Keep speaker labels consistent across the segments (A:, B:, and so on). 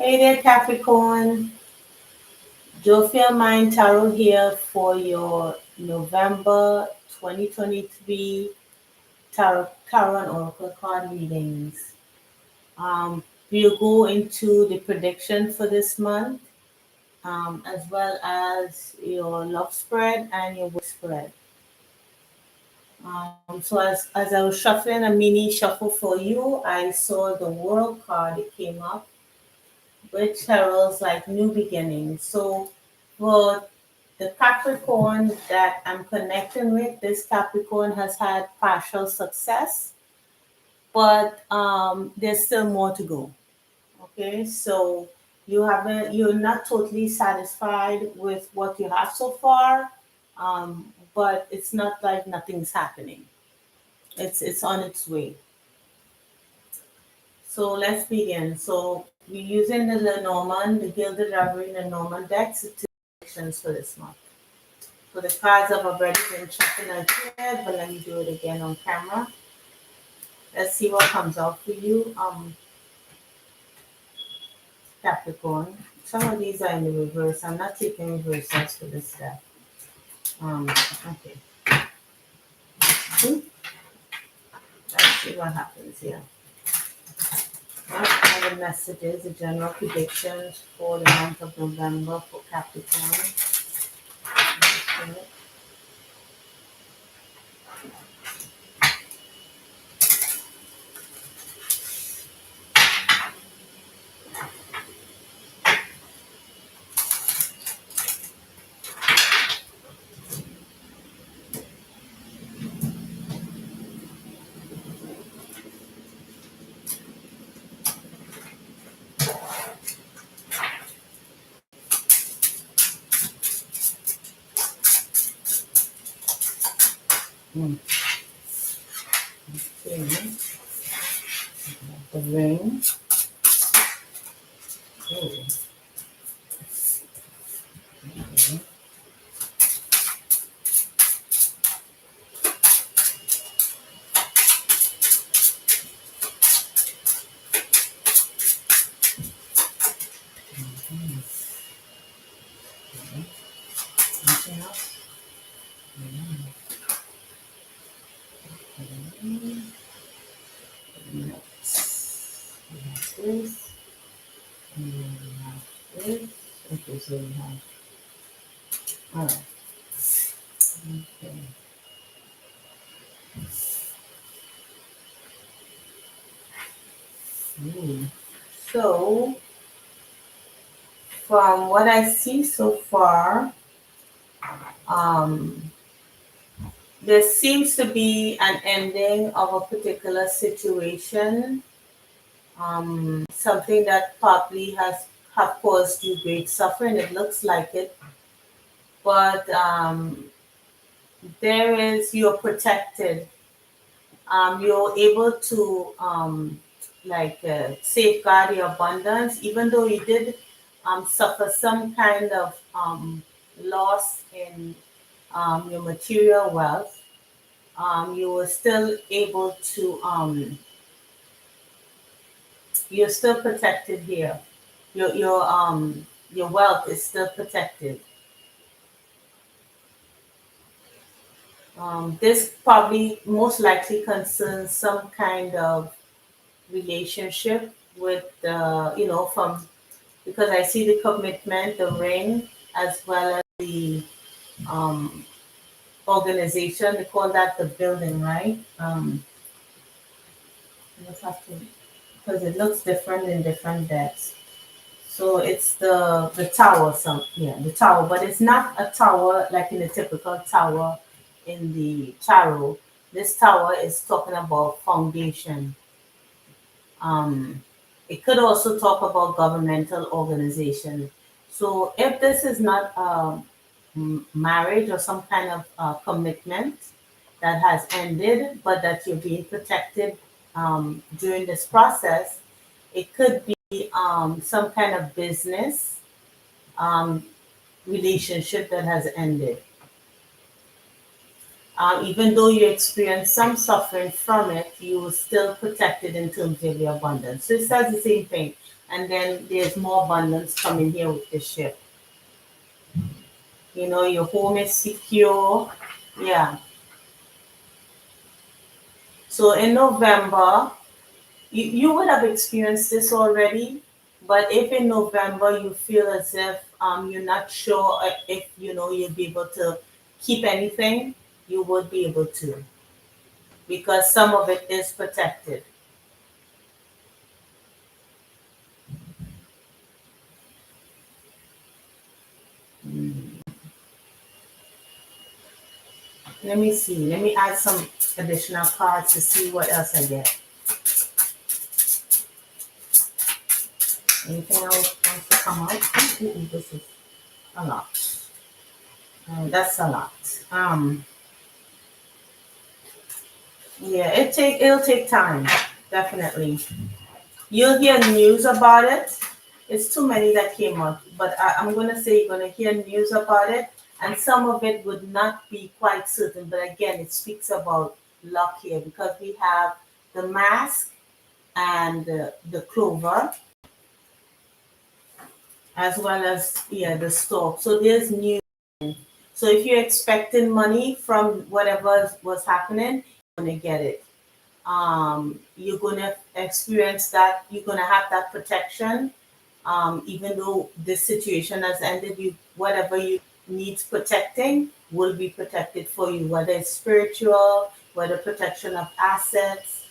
A: Hey there, Capricorn. Jophia Mind Tarot here for your November 2023 Tarot and Oracle card readings. We'll go into the prediction for this month, as well as your love spread and your work spread. So as I was shuffling a mini shuffle for you, I saw the World card. It came up, which heralds like new beginnings. So for the Capricorn that I'm connecting with, this Capricorn has had partial success, but there's still more to go. Okay, so you're not totally satisfied with what you have so far, but it's not like nothing's happening. It's on its way. So let's begin. So we're using the Lenormand, the Gilded Reverie Lenormand deck predictions for this month. So the cards have already been checking out here, but let me do it again on camera. Let's see what comes out for you, Capricorn. Some of these are in the reverse. I'm not taking reversals for this deck. Okay. Let's see what happens here. What are the messages, the general predictions for the month of November for Capricorn? Okay. Hmm. Okay. The ring. Oh. Okay. Anything else? Okay. Next, we have this, and then we have this. Okay, so we have, all right. Okay. Ooh. So, from what I see so far, um, there seems to be an ending of a particular situation, something that probably has have caused you great suffering. It looks like it, but there is you're protected. You're able to safeguard your abundance, even though you did suffer some kind of loss in your material wealth. You were still able to you're still protected here. Your wealth is still protected. This probably most likely concerns some kind of relationship with the from, because I see the commitment, the ring, as well as the um, organization. They call that the building, right? I just have to, because it looks different in different decks. So it's the tower, the tower, but it's not a tower like in a typical tower in the tarot. This tower is talking about foundation. Um, it could also talk about governmental organization. So if this is not marriage or some kind of commitment that has ended, but that you're being protected during this process, it could be some kind of business um, relationship that has ended. Even though you experience some suffering from it, you were still protected in terms of your abundance. So it says the same thing. And then there's more abundance coming here with the ship. You know, your home is secure. Yeah. So in November, you would have experienced this already, but if in November you feel as if you're not sure if you know you'll be able to keep anything, you would be able to because some of it is protected. Mm. Let me see. Let me add some additional cards to see what else I get. Anything else wants to come out? Ooh, this is a lot. That's a lot. Yeah, it'll take time, definitely. You'll hear news about it. It's too many that came up, but I'm gonna say you're gonna hear news about it, and some of it would not be quite certain. But again, it speaks about luck here because we have the mask and the clover, as well as yeah the stork. So there's news. So if you're expecting money from whatever was happening, you're gonna get it. You're gonna experience that. You're gonna have that protection. Even though this situation has ended, you whatever you needs protecting will be protected for you, whether it's spiritual, whether protection of assets,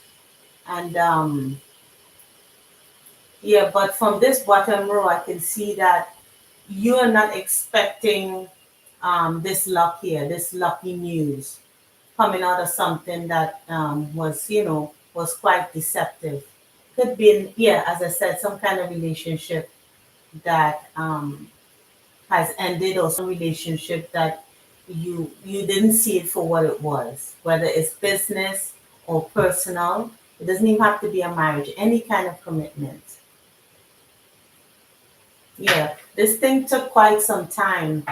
A: and yeah. But from this bottom row, I can see that you are not expecting this luck here, this lucky news coming out of something that was, was quite deceptive. Could be, yeah, as I said, some kind of relationship that has ended, or some relationship that you didn't see it for what it was, whether it's business or personal. It doesn't even have to be a marriage, any kind of commitment. Yeah, this thing took quite some time,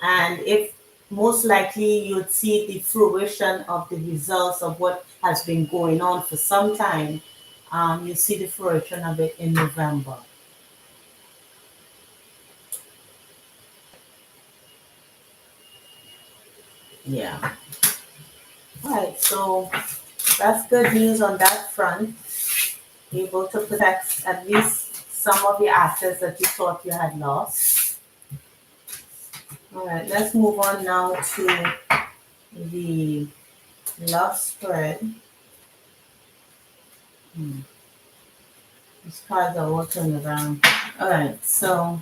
A: and if most likely you'd see the fruition of the results of what has been going on for some time. You see the fruition of it in November. Yeah. All right, so that's good news on that front. Able to protect at least some of the assets that you thought you had lost. All right, let's move on now to the love spread. Hmm. These cards are all turned around. All right, so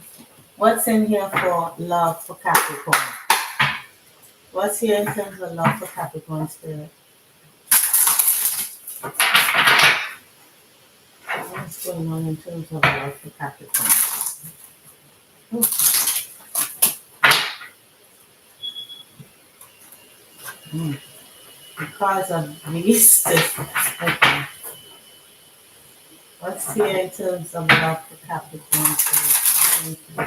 A: what's in here for love for Capricorn? What's here in terms of love for Capricorn spirit? What's going on in terms of love for Capricorn? Mm. The cards are really stiff. Okay. What's here in terms of love for Capricorn spirit? Thank you.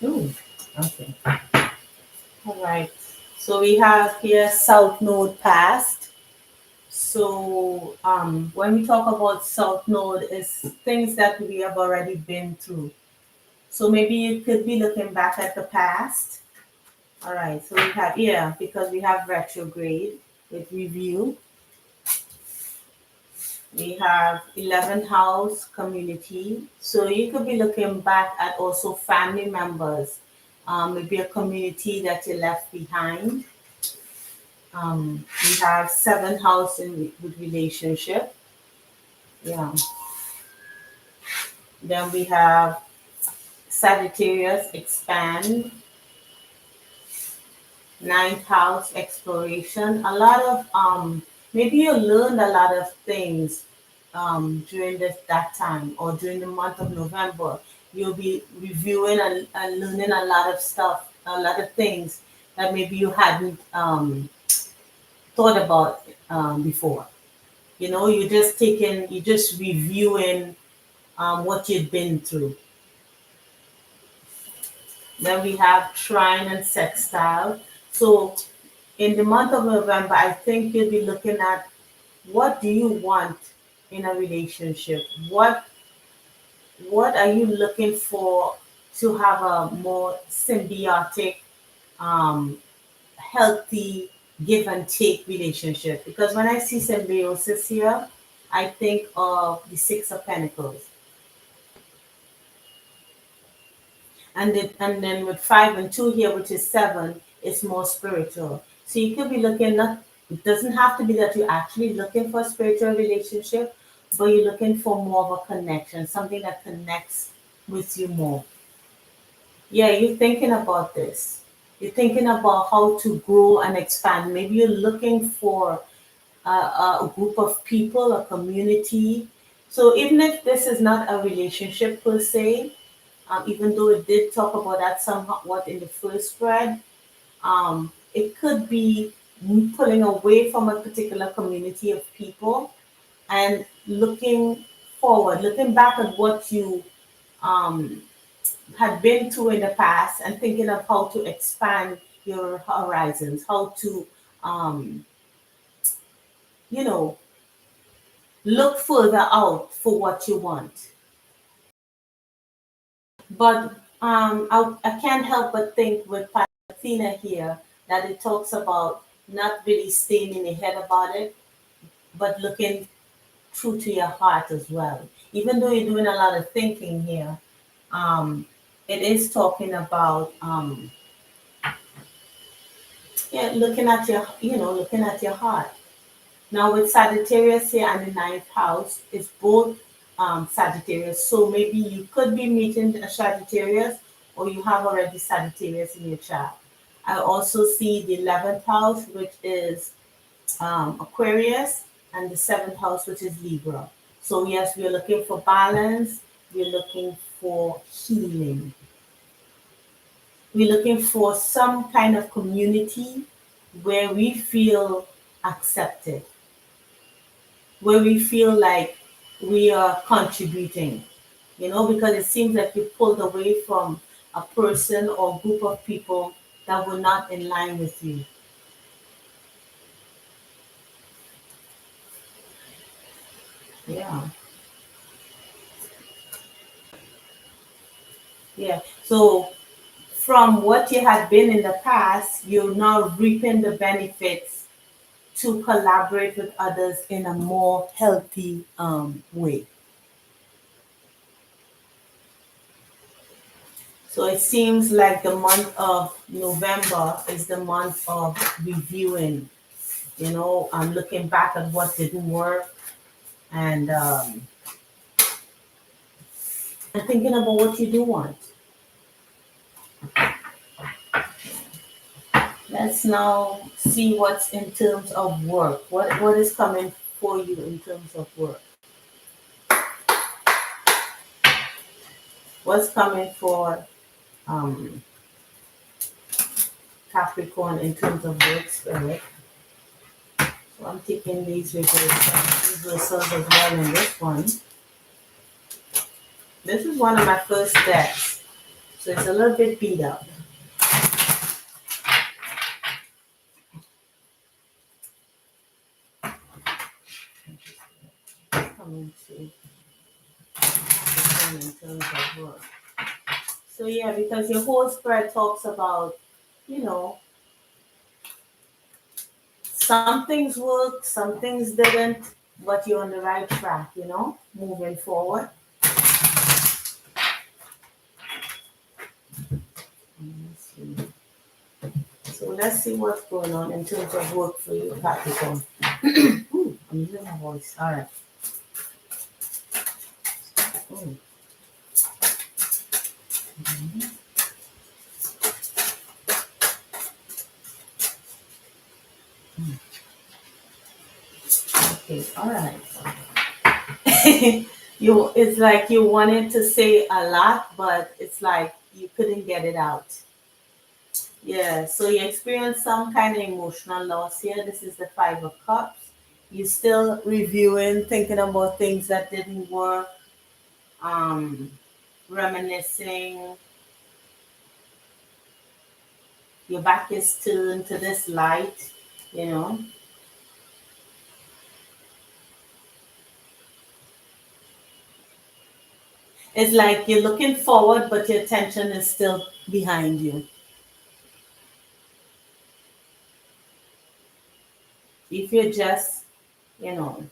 A: Ooh, okay. All right. So we have here South Node past. So when we talk about South Node, it's things that we have already been through. So maybe you could be looking back at the past. All right. So we have, yeah, because we have retrograde with review. We have 11th house community. So you could be looking back at also family members, maybe a community that you left behind. We have 7th house with relationship. Yeah. Then we have Sagittarius expand, ninth house exploration. A lot of maybe you learned a lot of things during that time, or during the month of November. You'll be reviewing and learning a lot of stuff, a lot of things that maybe you hadn't thought about before. You're just reviewing what you've been through. Then we have trine and sextile. So in the month of November, I think you'll be looking at what do you want in a relationship? What are you looking for to have a more symbiotic, um, healthy give and take relationship? Because when I see symbiosis here, I think of the Six of Pentacles. And then with 5 and 2 here, which is 7, it's more spiritual. So you could be looking, not it doesn't have to be that you're actually looking for a spiritual relationship, but you're looking for more of a connection, something that connects with you more. Yeah, you're thinking about this. You're thinking about how to grow and expand. Maybe you're looking for a group of people, a community. So even if this is not a relationship per se, even though it did talk about that somewhat in the first spread, it could be pulling away from a particular community of people and looking forward, looking back at what you um, had been through in the past and thinking of how to expand your horizons, how to, um, you know, look further out for what you want. But I can't help but think with Athena here that it talks about not really staying in your head about it, but looking true to your heart as well. Even though you're doing a lot of thinking here, um, it is talking about yeah, looking at your heart. Now with Sagittarius here and the ninth house, it's both Sagittarius. So maybe you could be meeting a Sagittarius, or you have already Sagittarius in your chart. I also see the 11th house, which is Aquarius, and the 7th house, which is Libra. So yes, we're looking for balance. We're looking for healing. We're looking for some kind of community where we feel accepted, where we feel like we are contributing, because it seems like you pulled away from a person or group of people that were not in line with you. Yeah. Yeah. So from what you had been in the past, you're now reaping the benefits to collaborate with others in a more healthy way. So it seems like the month of November is the month of reviewing, looking back at what didn't work, and thinking about what you do want. Let's now see what's in terms of work. What is coming for you in terms of work? What's coming for um, Capricorn in terms of work spirit? So I'm taking these reversals as well in this one. This is one of my first decks, so it's a little bit beat up. Coming to this one in terms of work. So yeah, because your whole spread talks about, you know, some things worked, some things didn't, but you're on the right track, moving forward. Let's see. So let's see what's going on in terms of work for you, Capricorn. Ooh, I'm using my voice. All right. Ooh. Mhm. Okay, all right. You, it's like you wanted to say a lot, but it's like you couldn't get it out. Yeah, so you experience some kind of emotional loss here. This is the Five of Cups. You're still reviewing, thinking about things that didn't work, um, reminiscing. Your back is turned to this light, you know. It's like you're looking forward, but your attention is still behind you. If you're just, you know,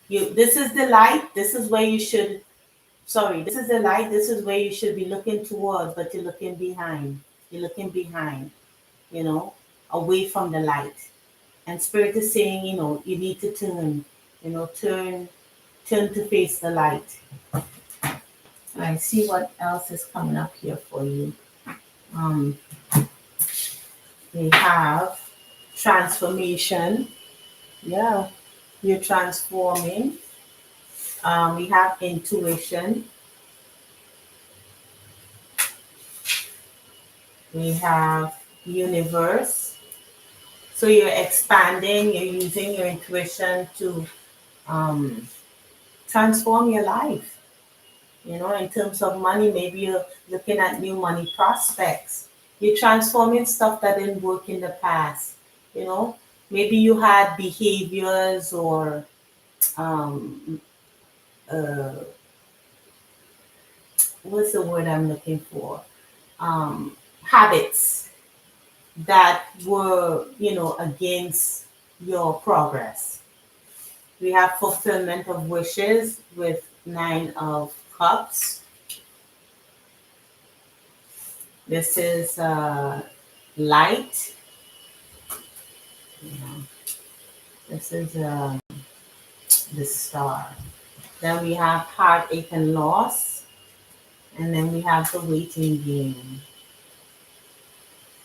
A: you this is the light, this is where you should, sorry, this is the light, this is where you should be looking toward, but you're looking behind. You're looking behind, you know, away from the light. And spirit is saying, you need to turn, turn to face the light. I see what else is coming up here for you. Um, we have transformation. Yeah, you're transforming. We have intuition. We have universe. So you're expanding, you're using your intuition to um, transform your life. In terms of money, maybe you're looking at new money prospects. You're transforming stuff that didn't work in the past. You know, maybe you had behaviors or um, uh, what's the word I'm looking for? Habits that were, against your progress. We have fulfillment of wishes with Nine of Cups. This is light. You know, this is the star. Then we have heartache and loss. And then we have the waiting game.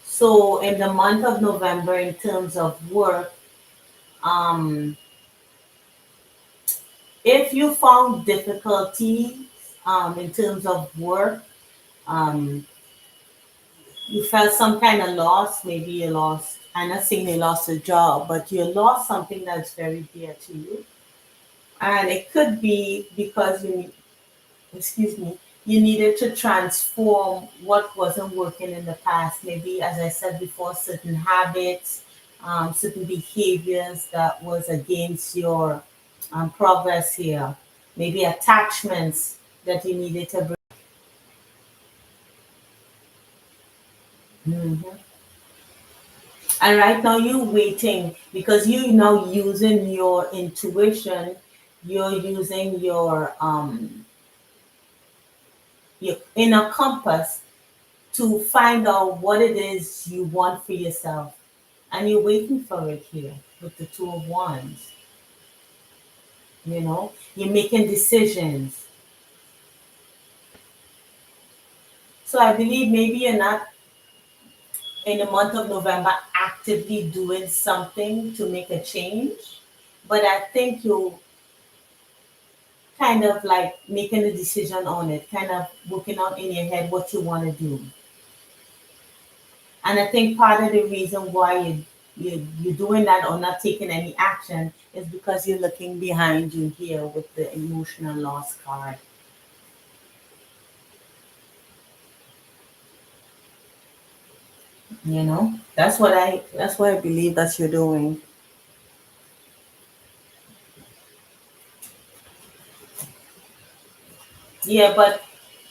A: So in the month of November, in terms of work, um, if you found difficulty in terms of work, um, you felt some kind of loss, maybe you lost, I'm not saying you lost a job, but you lost something that's very dear to you. And it could be because excuse me, you needed to transform what wasn't working in the past. Maybe, as I said before, certain habits, certain behaviors that was against your progress here. Maybe attachments that you needed to bring. Mhm. And right now you're waiting because you're now using your intuition. You're using your inner compass to find out what it is you want for yourself. And you're waiting for it here with the Two of Wands. You're making decisions. So I believe maybe you're not in the month of November actively doing something to make a change, but I think you're kind of like making a decision on it, kind of working out in your head what you want to do. And I think part of the reason why you're doing that or not taking any action is because you're looking behind you here with the emotional loss card. That's what I believe that you're doing. Yeah, but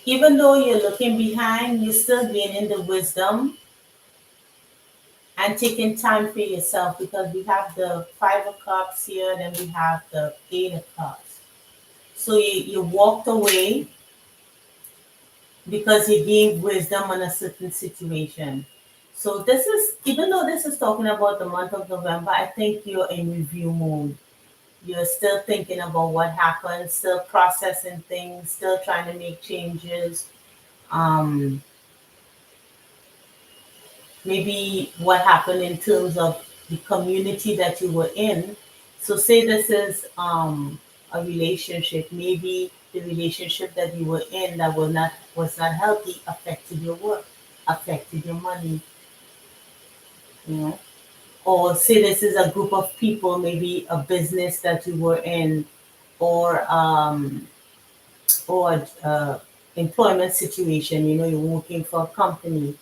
A: even though you're looking behind, you're still gaining the wisdom and taking time for yourself because we have the Five of Cups here, then we have the Eight of Cups. So you walked away because you gained wisdom on a certain situation. So this is, even though this is talking about the month of November, I think you're in review mode. You're still thinking about what happened, still processing things, still trying to make changes. Um, Maybe what happened in terms of the community that you were in. So say this is a relationship. Maybe the relationship that you were in that was not healthy affected your work, affected your money, you know. Or say this is a group of people, maybe a business that you were in, or employment situation. You know, you're working for a company,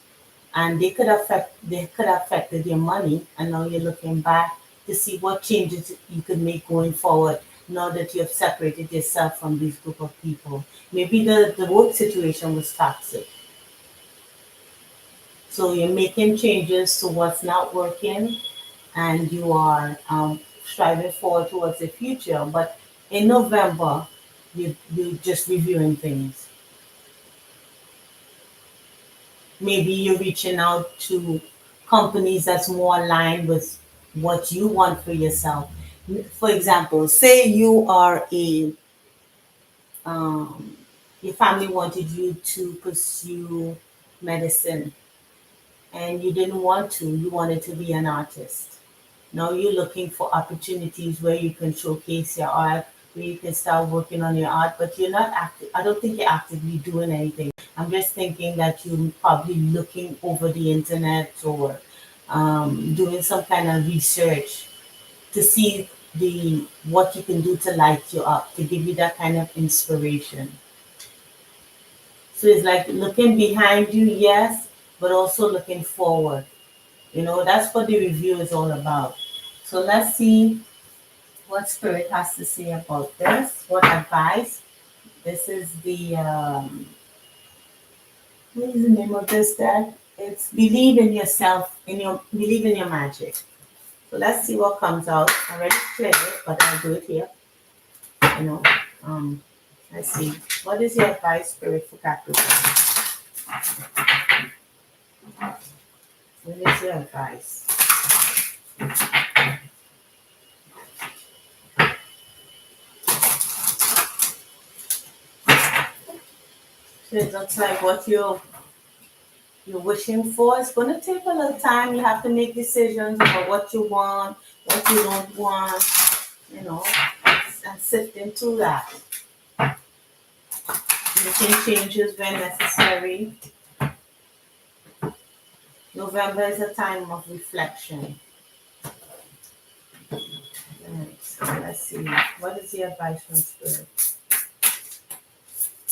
A: and they could affected your money, and now you're looking back to see what changes you could make going forward. Now that you have separated yourself from this group of people, maybe the work situation was toxic, so you're making changes to what's not working, and you are striving forward towards the future. But in November, you just reviewing things. Maybe you're reaching out to companies that's more aligned with what you want for yourself. For example, say you are a um, your family wanted you to pursue medicine, and you didn't want to. You wanted to be an artist. Now you're looking for opportunities where you can showcase your art, where you can start working on your art, but you're not active. I don't think you're actively doing anything. I'm just thinking that you're probably looking over the internet, or doing some kind of research to see the what you can do to light you up, to give you that kind of inspiration. So it's like looking behind you, yes, but also looking forward. You know, that's what the review is all about. So let's see what Spirit has to say about this. What advice? This is what is the name of this deck? It's believe in yourself, believe in your magic. So let's see what comes out. I already played it, but I'll do it here. You know, um, let's see. What is your advice, Spirit, for Capricorn? What is your advice? So it looks like what you're wishing for. It's going to take a little time. You have to make decisions about what you want, what you don't want, you know, and sifting through that. Making changes when necessary. November is a time of reflection. Alright, so let's see. What is the advice from Spirit?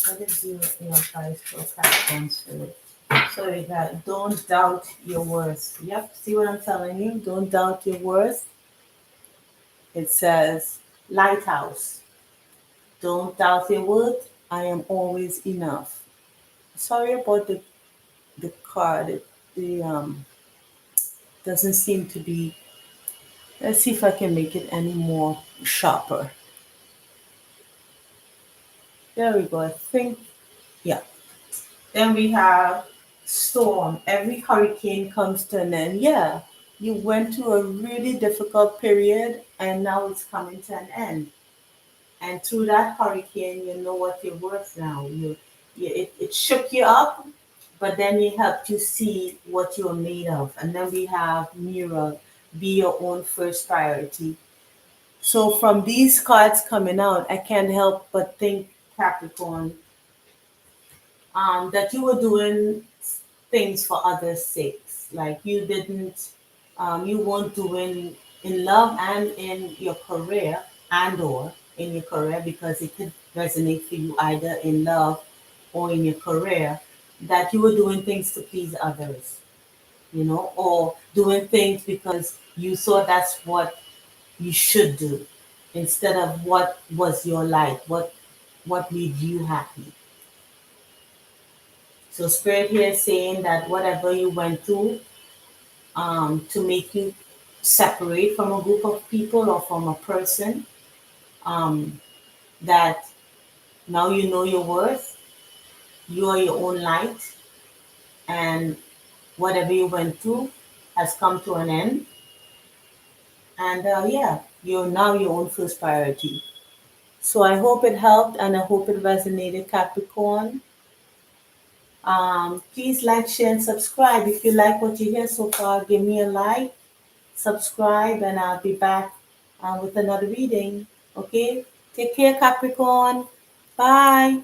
A: What is your advice for Capricorn Spirit? So we got don't doubt your worth. Yep, see what I'm telling you? Don't doubt your worth. It says lighthouse. Don't doubt your worth. I am always enough. Sorry about the card. The doesn't seem to be. Let's see if I can make it any more sharper. There we go. I think, yeah. Then we have storm. Every hurricane comes to an end. Yeah, you went through a really difficult period, and now it's coming to an end. And through that hurricane, you know what you're worth now. It shook you up, but then it helped you see what you're made of. And then we have mirror, be your own first priority. So from these cards coming out, I can't help but think, Capricorn, that you were doing things for others' sakes. Like you weren't doing in love and in your career, and or in your career, because it could resonate for you either in love or in your career, that you were doing things to please others, you know, or doing things because you thought that's what you should do, instead of what was your life, what made you happy. So Spirit here is saying that whatever you went through, to make you separate from a group of people or from a person, um, that now you know your worth, you are your own light, and whatever you went through has come to an end. And yeah, you're now your own first priority. So I hope it helped, and I hope it resonated, Capricorn. Please like, share, and subscribe. If you like what you hear so far, give me a like, subscribe, and I'll be back with another reading. Okay? Take care, Capricorn. Bye.